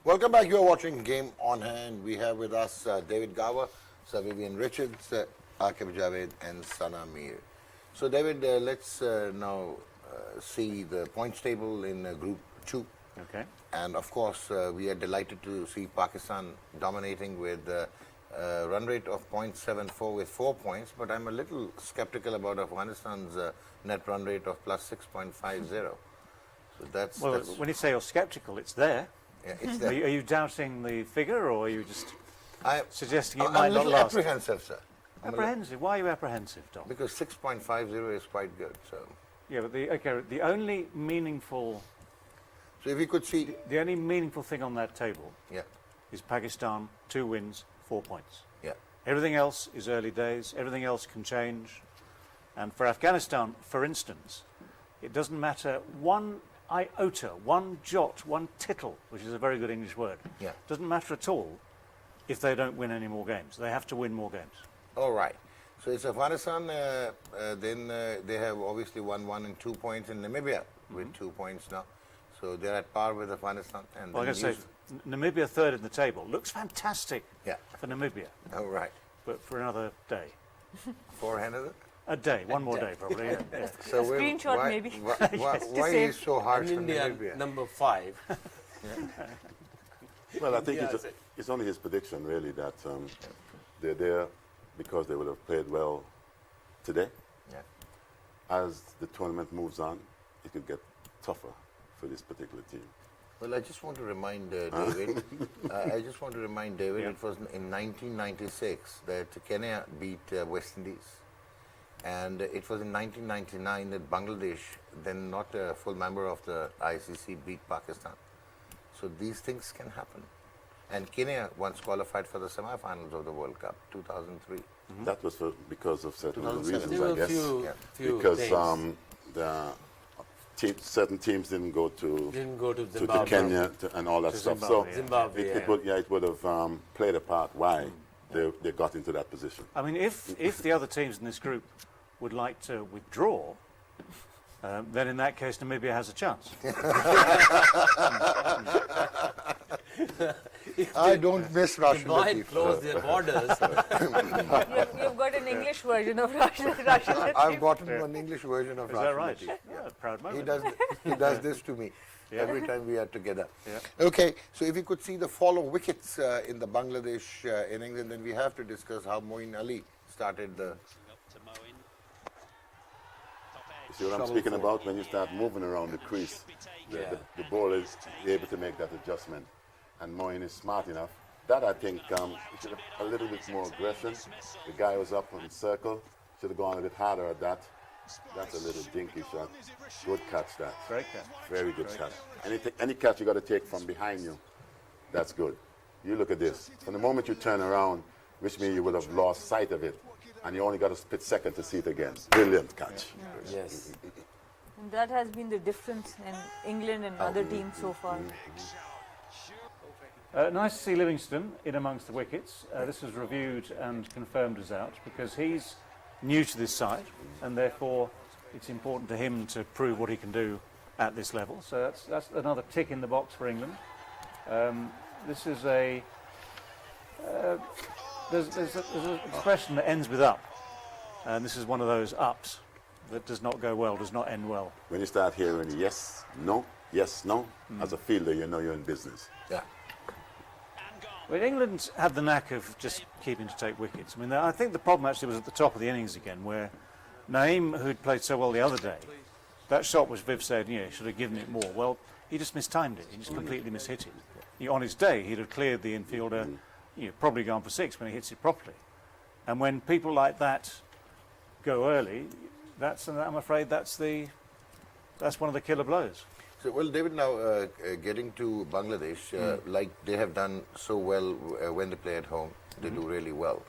Welcome back. You're watching Game On Hand. We have with us David Gower, Sir Vivian Richards, Aaqib, Javed, and Sana Mir. So, David, let's now see the points table in Group 2. Okay. And, of course, we are delighted to see Pakistan dominating with a run rate of 0.74 with 4 points. But I'm a little skeptical about Afghanistan's net run rate of plus 6.50. So that's... Well, when you say you're skeptical, it's there. Yeah, it's there. Are you doubting the figure, or are you just suggesting it I'm might a not little last? apprehensive, sir. Apprehensive? Why are you apprehensive, Dom? Because 6.50 is quite good. So, yeah, but the only meaningful... So if you could see... The only meaningful thing on that table is Pakistan, 2 wins, 4 points. Yeah. Everything else is early days. Everything else can change. And for Afghanistan, for instance, it doesn't matter one iota, one jot, one tittle, which is a very good English word. Yeah. Doesn't matter at all if they don't win any more games. They have to win more games. All right. So it's Afghanistan. Then they have obviously won 1 and 2 points in Namibia with 2 points now. So they're at par with Afghanistan. And well, I'm going to say, Namibia third in the table. Looks fantastic for Namibia. All right. But for another day. Forehand, is it? A day. One more day, probably. Yeah. So screenshot maybe. Why is so harsh on Namibia? Number 5. Well, I think it's only his prediction, really, that they're there because they would have played well today. Yeah. As the tournament moves on, it could get tougher for this particular team. Well, I just want to remind David. It was in 1996 that Kenya beat West Indies. And it was in 1999 that Bangladesh, then not a full member of the ICC, beat Pakistan. So these things can happen. And Kenya once qualified for the semi-finals of the World Cup, 2003. That was because of certain 2007. reasons, I guess. Few because things. certain teams didn't go to Zimbabwe. Kenya and all that stuff. Zimbabwe, So Zimbabwe, it would have played a part why they got into that position. I mean, if the other teams in this group would like to withdraw, then in that case Namibia has a chance. I don't miss Russian. They might close their borders. You've got an English version of Russian. I've gotten an English version of Is Russian. that right? Yeah. Yeah, proud moment. He does this to me every time we are together. Yeah. Okay, so if you could see the fall of wickets in the Bangladesh innings, and then we have to discuss how Moeen Ali started the... You see what I'm speaking about? When you start moving around the crease, the bowler is able to make that adjustment. And Moeen is smart enough. That, I think, he should have a little bit more aggression. The guy was up on the circle. Should have gone a bit harder at that. That's a little dinky shot. Good catch, that. Great catch. Very good catch. Any catch you got to take from behind you, that's good. You look at this. From the moment you turn around, which means you would have lost sight of it, and you only got a split second to see it again. Brilliant catch. Yes. And that has been the difference in England and other teams so far. Nice to see Livingston in amongst the wickets. This was reviewed and confirmed as out because he's new to this side, and therefore it's important to him to prove what he can do at this level. So that's another tick in the box for England. This is a there's an expression that ends with up, and this is one of those ups that does not go well, does not end well. When you start hearing yes, no, as a fielder, you know you're in business. Yeah. Well, England had the knack of just keeping to take wickets. I mean, I think the problem actually was at the top of the innings again, where Naeem, who'd played so well the other day, that shot was Viv said, he should have given it more. Well, he just mistimed it. He just completely mishit it. On his day, he'd have cleared the infielder, probably gone for 6 when he hits it properly. And when people like that go early, I'm afraid that's one of the killer blows. So, well, David, now getting to Bangladesh, like they have done so well when they play at home, they do really well.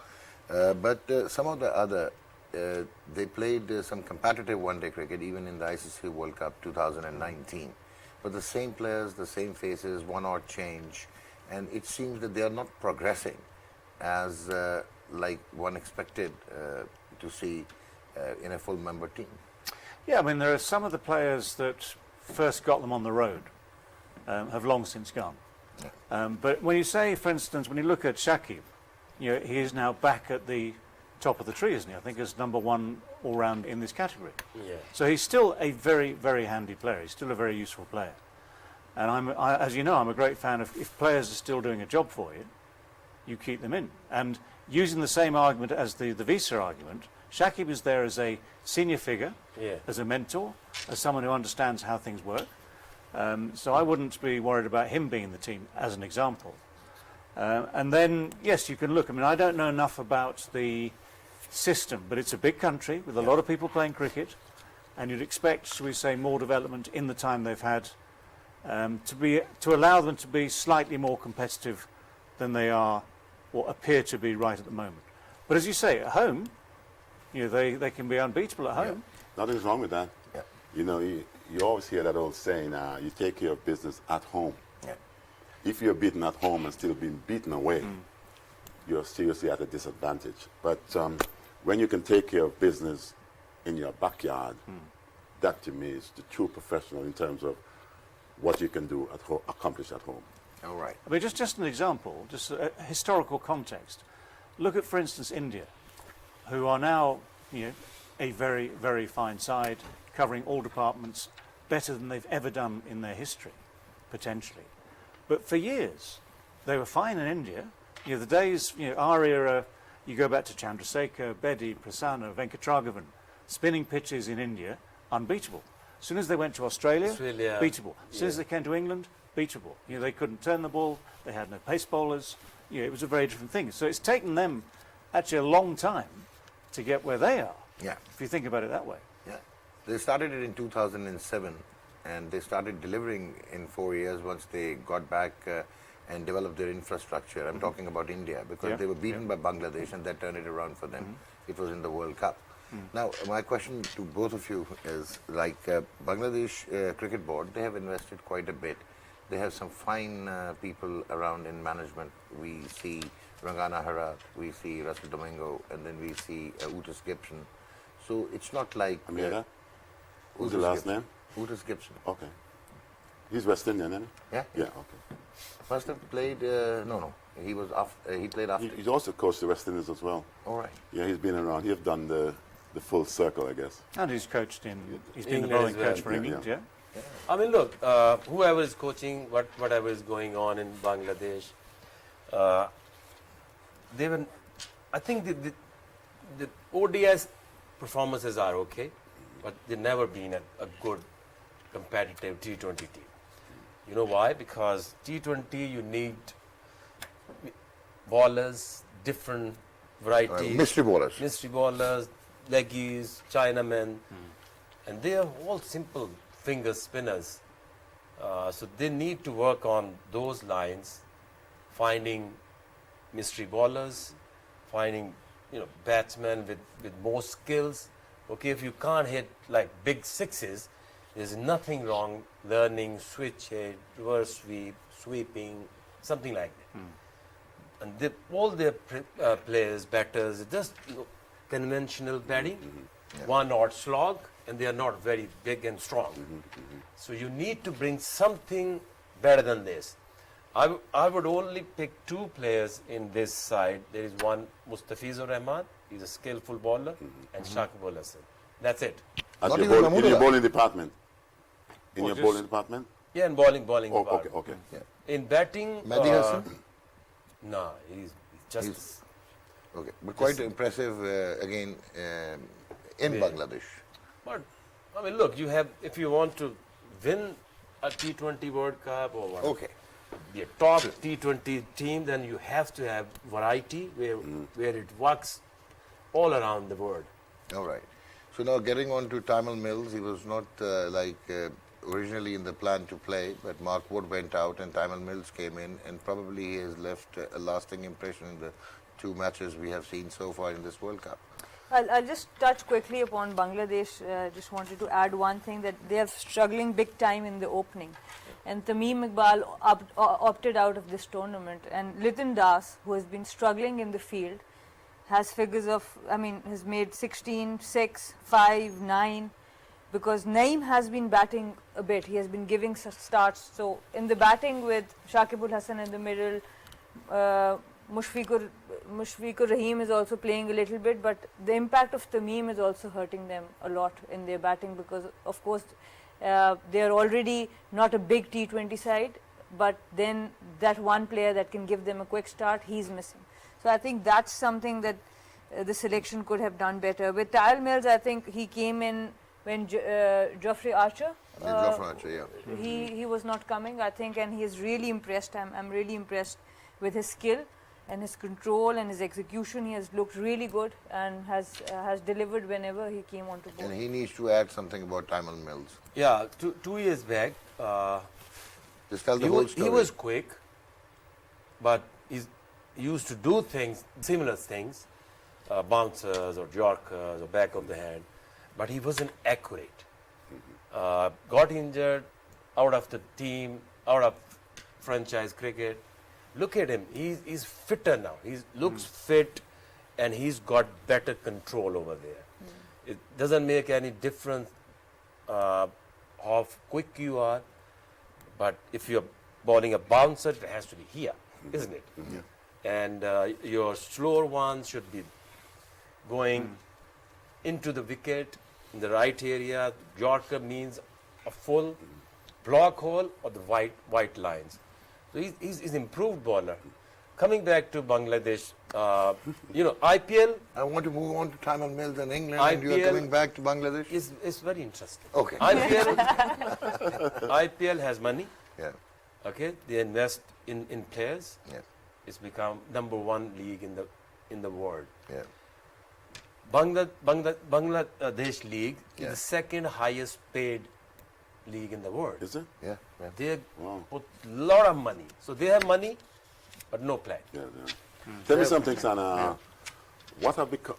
But some of the other, they played some competitive one-day cricket, even in the ICC World Cup 2019. But the same players, the same faces, one odd change, and it seems that they are not progressing as like one expected to see in a full member team. Yeah, I mean, there are some of the players that first got them on the road have long since gone. But when you say, for instance, when you look at Shakib, you know, he is now back at the top of the tree, isn't he? I think as number one all-round in this category. Yeah. So he's still a very, very handy player. He's still a very useful player. And as you know, I'm a great fan of if players are still doing a job for you, you keep them in. And using the same argument as the visa argument, Shakib is there as a senior figure, as a mentor, as someone who understands how things work. So I wouldn't be worried about him being in the team as an example. And then, yes, you can look. I mean, I don't know enough about the system, but it's a big country with a lot of people playing cricket, and you'd expect, shall we say, more development in the time they've had to allow them to be slightly more competitive than they are or appear to be right at the moment. But as you say, at home, you know, they can be unbeatable at home. Nothing's wrong with that. Yeah. You know, you always hear that old saying, you take care of business at home. Yeah. If you're beaten at home and still being beaten away, you're seriously at a disadvantage. But when you can take care of business in your backyard, that to me is the true professional in terms of what you can do at home, accomplish at home. All right. I mean, just an example, just a historical context. Look at, for instance, India, who are now, you know, a very, very fine side, covering all departments better than they've ever done in their history, potentially. But for years, they were fine in India. You know, the days, you know, our era, you go back to Chandrasekhar, Bedi, Prasanna, Venkatragavan, spinning pitches in India, unbeatable. As soon as they went to Australia, beatable. As soon as they came to England, beatable. You know, they couldn't turn the ball, they had no pace bowlers. You know, it was a very different thing. So it's taken them actually a long time to get where they are. Yeah. If you think about it that way. Yeah. They started it in 2007, and they started delivering in 4 years once they got back and developed their infrastructure. I'm talking about India, because they were beaten by Bangladesh, and that turned it around for them. It was in the World Cup. Now, my question to both of you is, like Bangladesh Cricket Board, they have invested quite a bit. They have some fine people around in management. We see Rangana Harat, we see Russell Domingo, and then we see Otis Gibson. So it's not like... Amira? Who's the last name? Otis Gibson. Okay. He's West Indian, isn't he? Yeah? Yeah, okay. Must have played... no. He was after, he played after... He's also coached the West Indies as well. All right. Yeah, he's been around. He's done the full circle, I guess. And he's coached in, he's been England the bowling as well. coach for Yeah, England, yeah. I mean, look, whoever is coaching, whatever is going on in Bangladesh, they were. I think the ODS performances are okay, but they've never been a good competitive T20 team. You know why? Because T20 you need bowlers, different varieties. Mystery bowlers. Mystery bowlers, leggies, Chinamen, and they are all simple finger spinners. So they need to work on those lines, finding mystery bowlers, finding batsmen with more skills. Okay, if you can't hit like big sixes, there's nothing wrong learning switch hit, reverse sweep, sweeping, something like that. And all their players, batters, just conventional batting, one odd slog, and they are not very big and strong. So you need to bring something better than this. I would only pick two players in this side. There is one, Mustafizur Rahman, he's a skillful bowler, and Shakib Al Hasan. That's it. As Not your even in your Mahmudullah. bowling department? In Or your just- bowling department? Yeah, and bowling. Oh, okay, department. okay. Yeah. In batting, Mehdi Hassan? no, he's just. He's- Okay, but quite impressive again in Bangladesh. But I mean, look, you have, if you want to win a T20 World Cup or what, Okay. the top T20 team, then you have to have variety where it works all around the world. All right. So now getting on to Tamil Mills, he was not originally in the plan to play, but Mark Wood went out and Tamil Mills came in, and probably he has left a lasting impression in the two matches we have seen so far in this World Cup. I'll just touch quickly upon Bangladesh. Just wanted to add one thing, that they are struggling big time in the opening. And Tamim Iqbal opted out of this tournament. And Litin Das, who has been struggling in the field, has figures of, has made 16, 6, 5, 9. because Naeem has been batting a bit. He has been giving starts. So in the batting with Shakibul Hasan in the middle, Mushfiqur Rahim is also playing a little bit, but the impact of Tameem is also hurting them a lot in their batting because, of course, they are already not a big T20 side, but then that one player that can give them a quick start, he's missing. So I think that's something that the selection could have done better. With Tyal Mills, I think he came in when Geoffrey Archer, he was not coming, I think, and he is really impressed. I'm really impressed with his skill and his control and his execution. He has looked really good and has delivered whenever he came onto board. And he needs to add something about Tyal Mills. Yeah, 2 years back, Just tell the whole story. he was quick, but he used to do things, similar things, bouncers or yorkers or back of the hand, but he wasn't accurate. Got injured, out of the team, out of franchise cricket. Look at him, he's fitter now. He looks fit and he's got better control over there. It doesn't make any difference how quick you are, but if you're bowling a bouncer, it has to be here, isn't it? And your slower ones should be going into the wicket in the right area. Yorker means a full block hole or the white lines. So he's improved bowler. Coming back to Bangladesh, IPL. I want to move on to Tyal Mills in England, and you IPL are coming back to Bangladesh? is very interesting. Okay. IPL has money. Yeah. Okay, they invest in players. Yeah. It's become #1 league in the world. Yeah. Bangladesh league is Yeah. the second highest paid league in the world. Is it? Yeah. Yeah. They Wow. put a lot of money. So they have money, but no plan. Yeah, yeah. Tell me something, Sana. What have become?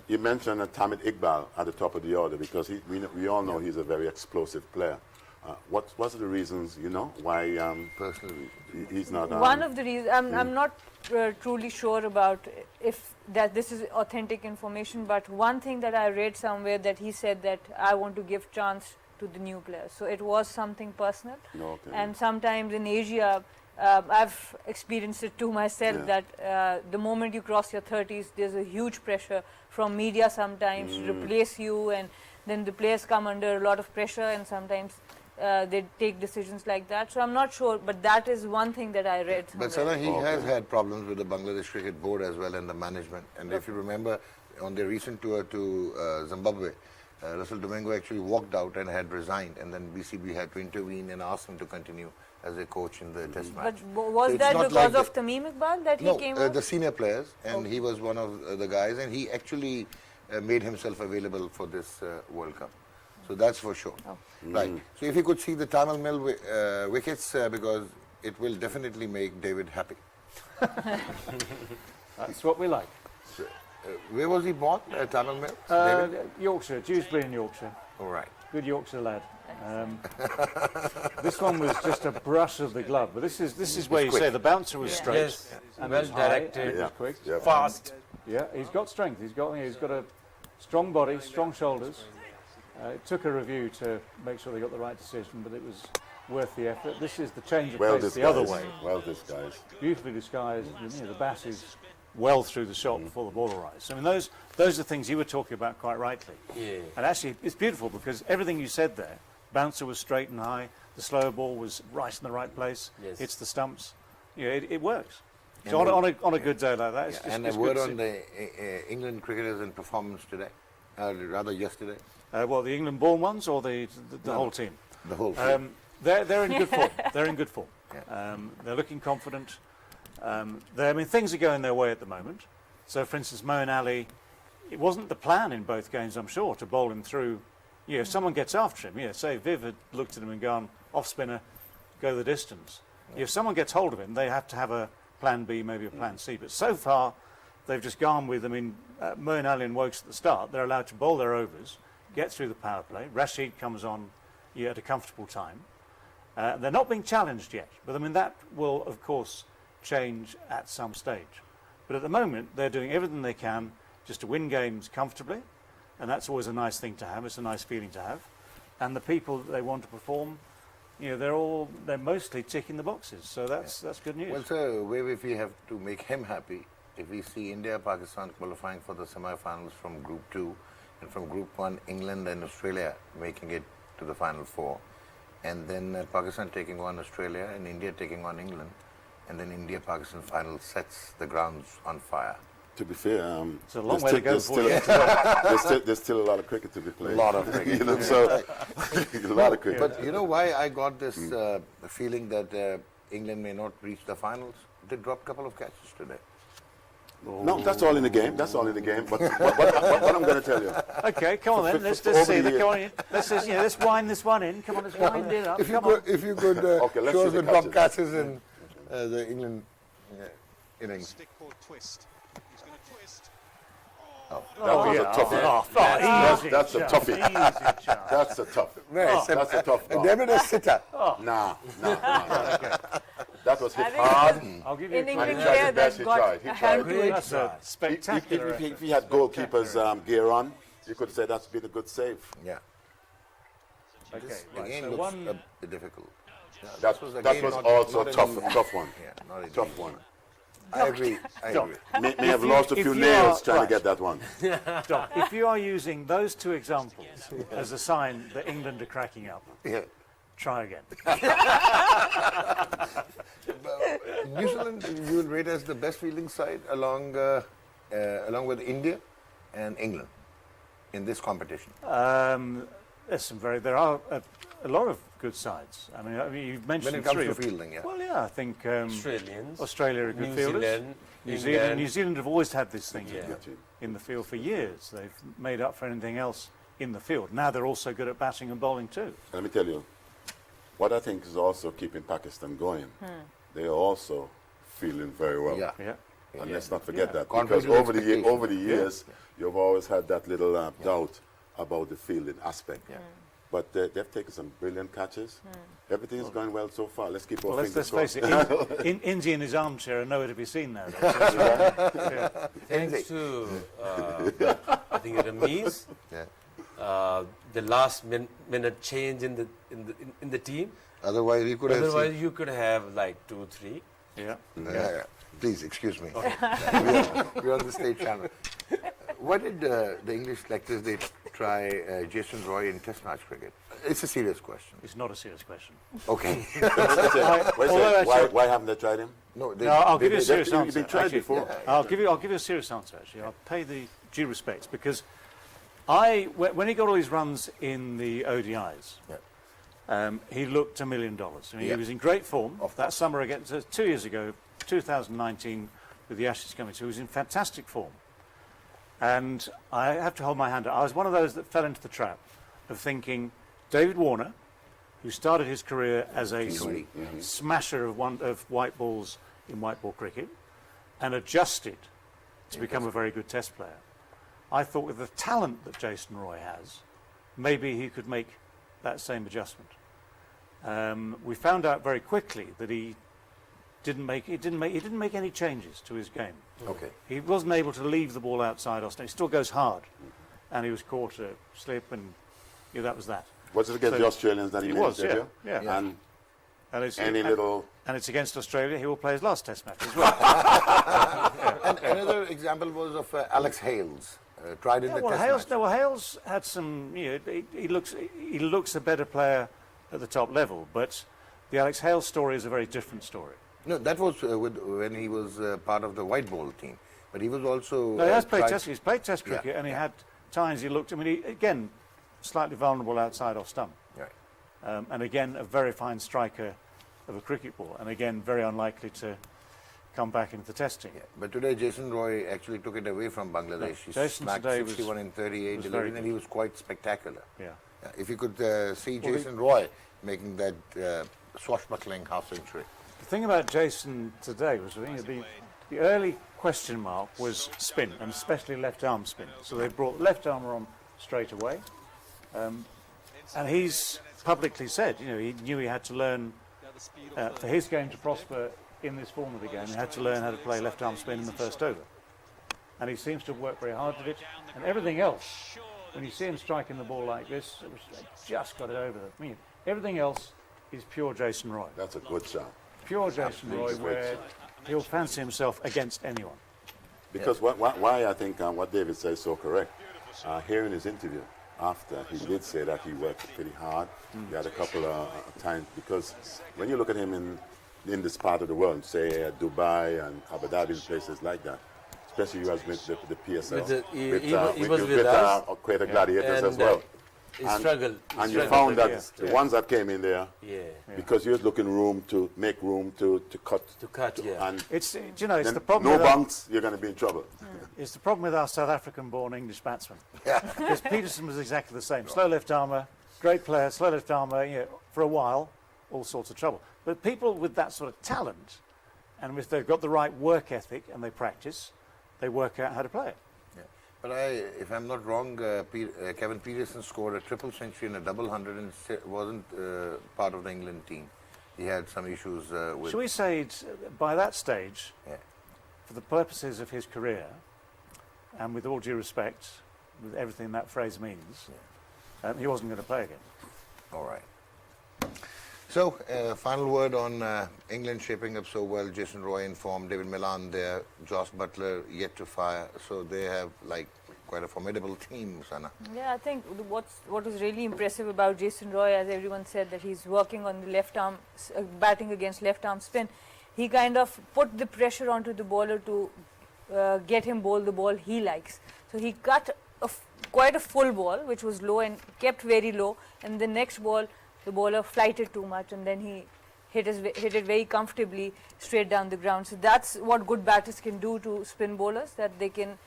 You mentioned Tamid Iqbal at the top of the order because we all know he's a very explosive player. What's the reasons, why Personally, he's not... One of the reasons, I'm not truly sure about if that this is authentic information, but one thing that I read somewhere that he said that I want to give chance to the new players. So it was something personal. Okay. And sometimes in Asia, I've experienced it too myself, that the moment you cross your 30s, there's a huge pressure from media sometimes to replace you, and then the players come under a lot of pressure, and sometimes they take decisions like that. So I'm not sure, but that is one thing that I read somewhere. but Sana, he has had problems with the Bangladesh Cricket Board as well and the management. And if you remember, on their recent tour to Zimbabwe, Russell Domingo actually walked out and had resigned, and then BCB had to intervene and ask him to continue as a coach in the test match. But was So it's that not because like of Tameem Iqbal that No, he came out? the senior players, and he was one of the guys, and he actually made himself available for this World Cup. So that's for sure. Right. So if you could see the Tyal Mills wickets, because it will definitely make David happy. That's what we like. Where was he born, Tyal Mills? David? Yorkshire, Dewsbury in Yorkshire. All right. Good Yorkshire lad. This one was just a brush of the glove, but this is where you quick. say the bouncer was straight. Yes, And well it's high, directed, and it was quick. Yeah. fast. Yeah, he's got strength. He's got a strong body, strong shoulders. It took a review to make sure they got the right decision, but it was worth the effort. This is the change of pace the other way. Well disguised. Beautifully disguised. The bat is well through the shot before the ball arrives. I mean, those are things you were talking about quite rightly. Yeah. And actually, it's beautiful because everything you said there, bouncer was straight and high, the slower ball was right in the right place, Yes. hits the stumps. It works. So on a good day like that, it's just And it's a word good to on the England cricketers in performance today, rather yesterday, well, the England born ones or the whole team? the whole thing. They're in good form. They're in good form. Yeah. They're looking confident. Things are going their way at the moment. So, for instance, Moeen Ali, it wasn't the plan in both games, I'm sure, to bowl him through. If someone gets after him, say Viv had looked at him and gone, off spinner, go the distance. If someone gets hold of him, they have to have a plan B, maybe a plan C. But so far, they've just gone with, Moeen Ali and Wokes at the start, they're allowed to bowl their overs, get through the power play. Rashid comes on at a comfortable time. They're not being challenged yet, but that will, of course, change at some stage. But at the moment, they're doing everything they can just to win games comfortably, and that's always a nice thing to have. It's a nice feeling to have. and the people that they want to perform, they're mostly ticking the boxes. So that's good news. Well, sir, if we have to make him happy, if we see India, Pakistan qualifying for the semi-finals from Group 2, and from Group 1, England and Australia making it to the Final Four, and then Pakistan taking on Australia and India taking on England, and then India-Pakistan final sets the grounds on fire. To be fair, it's a long way to go before you get to there's still a lot of cricket to be played. A lot of cricket. So a lot of cricket. But you know why I got this feeling that England may not reach the finals? They dropped a couple of catches today. No, that's all in the game. That's all in the game. But what I'm going to tell you. Okay, come on then. Let's just see. Come on, let's wind this one in. Come on, let's wind it up. If you could Okay, show us see the the drop catches. catches in the England innings. Stick or twist. He's going to twist. That was a toughie. That's a toughie. That's a tough. That's a tough ball. David a sitter. Nah. That was hit hard. I'll give you An a England tried player his best, that he got tried, he a hand tried. to it. That's a spectacular If he had goalkeeper's gear on, you could say that's been a good save. Yeah. Okay, The right, game so looks one, a bit difficult. That was also not an tough easy- one. Yeah, not an easy Tough one. I agree. May have lost a if few you nails are- trying right. to get that one. Doc, if you are using those two examples as a sign that England are cracking up, Yeah. try again. New Zealand, you will rate as the best fielding side along with India and England in this competition. There are a lot of good sides. I mean you've mentioned When it comes three. to fielding, yeah. Well, yeah, I think Australians, Australia are good New fielders. Zealand, New England. Zealand have always had this thing Yeah. in the field for years. They've made up for anything else in the field. Now they're also good at batting and bowling too. Let me tell you, what I think is also keeping Pakistan going, they are also feeling very well. Yeah. Yeah. And let's not forget that, Confidence because expectation. over the years, you've always had that little doubt about the fielding aspect. Yeah. But they've taken some brilliant catches. Everything is going well so far. Let's keep our Well, fingers let's face crossed. it, India in his armchair are nowhere to be seen now. Yeah. Thanks to, I think, Ramiz, Yeah. the last minute change in the team. Otherwise, you could have Otherwise, seen. you could have like 2-3. Yeah. Yeah. Please, excuse me. We're on the state channel. Why did the English selectors they try Jason Roy in Test match cricket? It's a serious question. It's not a serious question. Okay. Why haven't they tried him? No, No, I'll give you a they've serious been- answer. you've been tried actually. before. I'll give you a serious answer. Actually, I'll pay the due respects because when he got all his runs in the ODIs, he looked $1 million. I mean, Yeah. he was in great form Of that course. summer against 2 years ago, 2019, with the Ashes coming through. He was in fantastic form, and I have to hold my hand up. I was one of those that fell into the trap of thinking David Warner, who started his career as a T20. smasher of white balls in white ball cricket and adjusted to become a very good test player. I thought with the talent that Jason Roy has, maybe he could make that same adjustment. We found out very quickly that he didn't make any changes to his game. Okay. He wasn't able to leave the ball outside Austin. He still goes hard, and he was caught a slip, and that was that. Was it against So the Australians that he it made was, the debut? yeah. And And it's, any little... and it's against Australia. He will play his last Test match as well. And another example was of Alex Hales, tried in the Test match. Hales had some. He looks a better player at the top level, but the Alex Hales story is a very different story. No, that was when he was part of the white ball team, but he was also. No, he has played tried- Test. He's played Test cricket, Yeah, and he yeah. had times he looked. I mean, again, slightly vulnerable outside off stump, Right. and again a very fine striker of a cricket ball, and again very unlikely to come back into the Test team. Yeah. But today, Jason Roy actually took it away from Bangladesh. He Jason smacked today was- 61 in 38 was very delivery, and good. he was quite spectacular. Yeah. If you could see Jason Roy making that swashbuckling half century. The thing about Jason today was the early question mark was spin, and especially left arm spin. So they brought left armour on straight away, and he's publicly said, he knew he had to learn for his game to prosper in this form of the game. He had to learn how to play left arm spin in the first over, and he seems to have worked very hard at it. And everything else when you see him striking the ball like this, it was like just got it over the. I mean, everything else is pure Jason Roy. That's a good shot. Pure Jason Roy, Absolutely where great. he'll fancy himself against anyone. Because why I think what David says is so correct. Hearing his interview after, he did say that he worked pretty hard. He had a couple of times, because when you look at him in this part of the world, say Dubai and Abu Dhabi and places like that, especially you as with the PSL, he was with us. Creator Gladiators as And, well. He struggled. And you struggled found that against- the ones that came in there, because you was looking to make room to cut. To cut, yeah. And It's you know it's then the problem. no with our, bunks, you're going to be in trouble. it's the problem with our South African-born English batsmen. Because Peterson was exactly the same. Slow left armour, great player, slow left armour. You know, for a while, all sorts of trouble. But people with that sort of talent, and if they've got the right work ethic and they practice, they work out how to play it. Yeah. But if I'm not wrong, Kevin Peterson scored a triple century and a double hundred and wasn't part of the England team. He had some issues with. Shall we say by that stage, Yeah. for the purposes of his career, and with all due respect, with everything that phrase means, he wasn't going to play again. All right. So, final word on England shaping up so well. Jason Roy in form, David Milan there, Josh Butler yet to fire. So they have like quite a formidable team, Sana. Yeah, I think what was really impressive about Jason Roy, as everyone said, that he's working on the left arm, batting against left arm spin. He kind of put the pressure onto the bowler to get him bowl the ball he likes. So he cut quite a full ball, which was low and kept very low, and the next ball, the bowler flighted too much, and then he hit it very comfortably straight down the ground. So that's what good batters can do to spin bowlers, that they can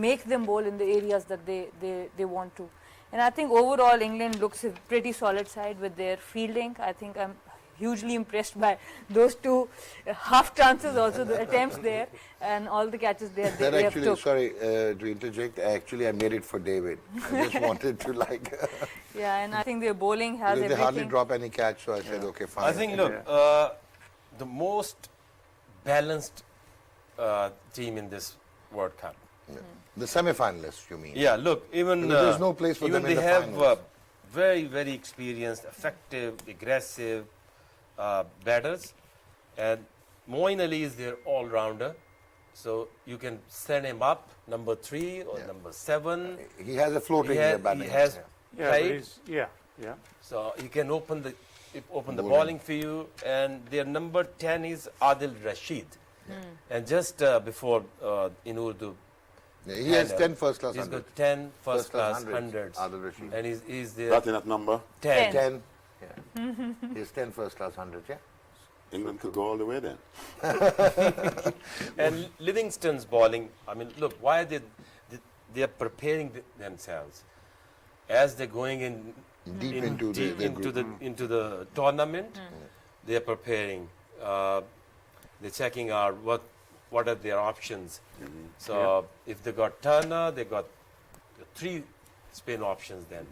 make them bowl in the areas that they want to. And I think overall England looks a pretty solid side with their fielding. I think I'm hugely impressed by those two half chances, also the attempts there, and all the catches they That have actually, took. sorry to interject, actually I made it for David. I just wanted to like, Yeah, and I think their bowling has because they hardly everything. drop any catch, so I said, okay, fine. I think, look, the most balanced team in this World Cup. Yeah. The semi-finalists, you mean? Yeah, look, even Because there's no place for even them in they the have finals. very, very experienced, effective, aggressive batters, and Moeen Ali is their all-rounder, so you can send him up number 3 or number 7. He has a floating He, batting. he has Yeah, but played, yeah. so he can open the Bowling. bowling for you. And their number 10 is Adil Rashid, and just before in Urdu. Yeah, he has panel, 10 first-class He's hundreds. got 10 First-class first-class hundreds, hundreds, Adil Rashid. and he's the That in that number, 10. 10. Yeah. He has 10 first-class hundreds, yeah? England could go all the way then. And Livingston's bowling, I mean, look, why they are preparing themselves as they're going in Deep into the group. into the tournament. They are preparing. They're checking out what are their options. So if they got Turner, they got 3 spin options then.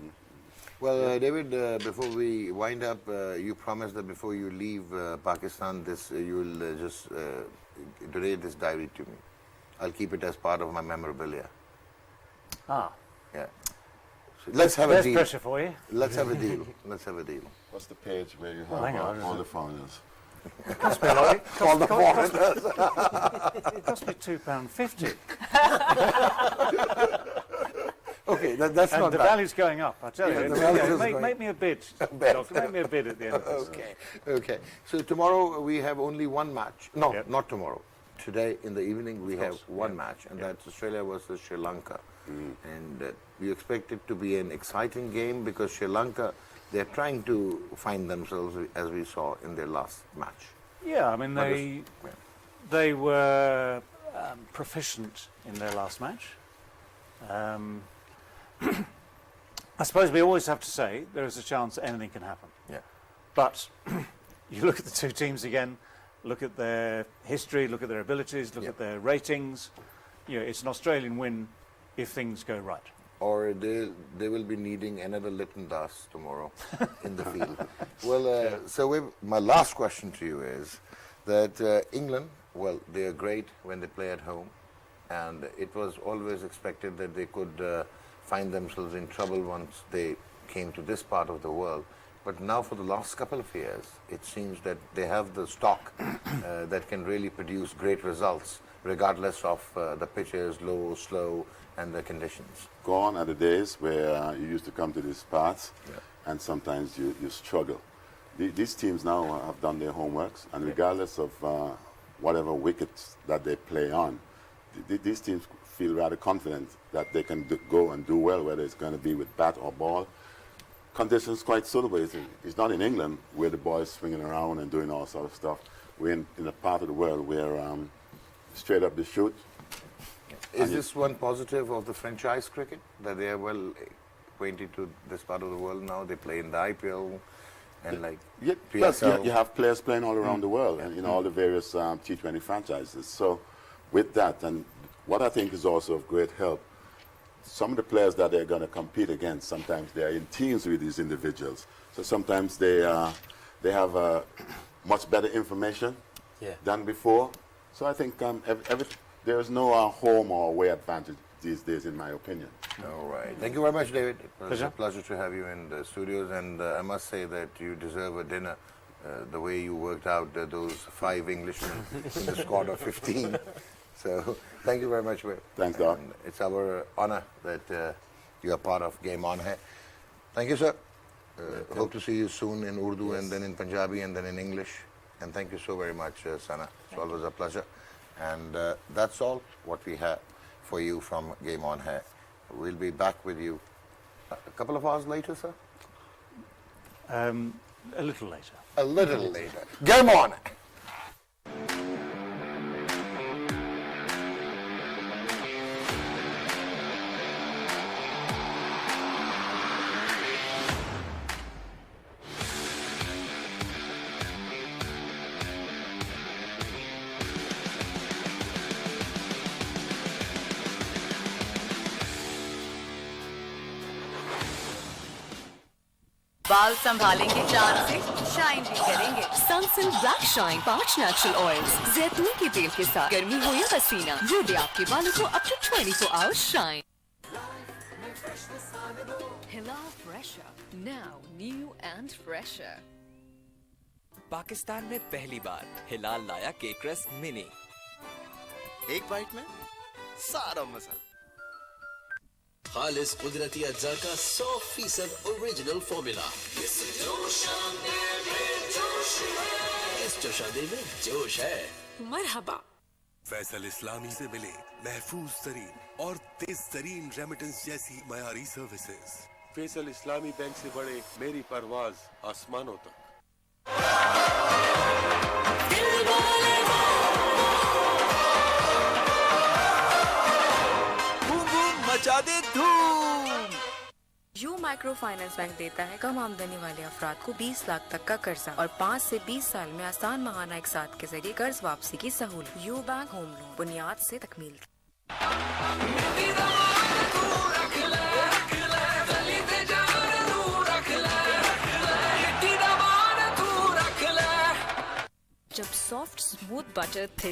Well, David, before we wind up, you promised that before you leave Pakistan, you will just donate this diary to me. I'll keep it as part of my memorabilia. Ah, Yeah. So let's have a there's deal. pressure for you. Let's have a deal. Let's have a deal. What's the page where you hang have on, all the foreigners? It cost me a lot. It cost me £2.50, Okay, that's and not the bad. value's going up. I tell you, the value is make, going- make me a bid. Doctor, make me a bid at the end of this. Okay, okay. So tomorrow we have only one match. No, Yep. not tomorrow. Today in the evening we have one match, and that's Australia versus Sri Lanka. And we expect it to be an exciting game because Sri Lanka, they're trying to find themselves, as we saw in their last match. Yeah, I mean they were proficient in their last match. I suppose we always have to say there is a chance that anything can happen. Yeah. But you look at the two teams again, look at their history, look at their abilities, look Yeah. at their ratings. You know, it's an Australian win if things go right. Or they will be needing another Lytton Das tomorrow in the field. Well, so my last question to you is that England, well, they are great when they play at home, and it was always expected that they could find themselves in trouble once they came to this part of the world. But now for the last couple of years, it seems that they have the stock that can really produce great results, regardless of the pitches, low, slow, and the conditions. Gone are the days where you used to come to these parts and sometimes you struggle. These teams now have done their homeworks, and regardless of whatever wickets that they play on, these teams feel rather confident that they can go and do well, whether it's going to be with bat or ball. Conditions quite suitable. It's not in England where the ball is swinging around and doing all sort of stuff. We're in a part of the world where straight up the shoot. Is this one positive of the franchise cricket, that they are well acquainted to this part of the world now? They play in the IPL and Plus PSL. you have players playing all around the world and in all the various T20 franchises. So with that, and what I think is also of great help, some of the players that they're going to compete against, sometimes they are in teams with these individuals. So sometimes they have much better information than before. So I think there is no home or away advantage these days, in my opinion. All right. Thank you very much, David. It was Pleasure. a pleasure to have you in the studios, and I must say that you deserve a dinner. The way you worked out those 5 Englishmen in the squad of 15. So thank you very much, Will. Thanks, Doc. And it's our honor that you are part of Game On Hai. Thank you, sir. Hope to see you soon in Urdu and then in Punjabi and then in English. And thank you so very much, Sana. It's always a pleasure. And that's all what we have for you from Game On Hai. We'll be back with you a couple of hours later, sir? A little later. A little later. Game On! बाल संभालेंगे चार से shine भी करेंगे। Sunsilk black shine 5 natural oils जैतून के तेल के साथ गर्मी हो या पसीना, ये दे आपके बालों को up to 24 hours shine। Hilal Fresher, now new and fresher। Pakistan में पहली बार हिलाल लाया केक रस मिनी। एक बाइट में सारा मजा। खालिस कुदरती अज्जा का 100% ओरिजिनल फॉर्मूला। इस जोशादे में जोश है। मरहबा। फैसल इस्लामी से मिले महफूज तरीन और तेज तरीन रेमिटेंस जैसी मयारी सर्विसेज। फैसल इस्लामी बैंक से बड़े मेरी परवाज आसमानों तक। मचा दे धूम। यू माइक्रो फाइनेंस बैंक देता है कम आमदनी वाले अफराद को 20 लाख तक का कर्जा और 5 से 20 साल में आसान महाना एक साथ के जरिए कर्ज वापसी की सहूलत। यू बैंक होम लोन बुनियाद से तकमील। जब सॉफ्ट स्मूथ बटर थिक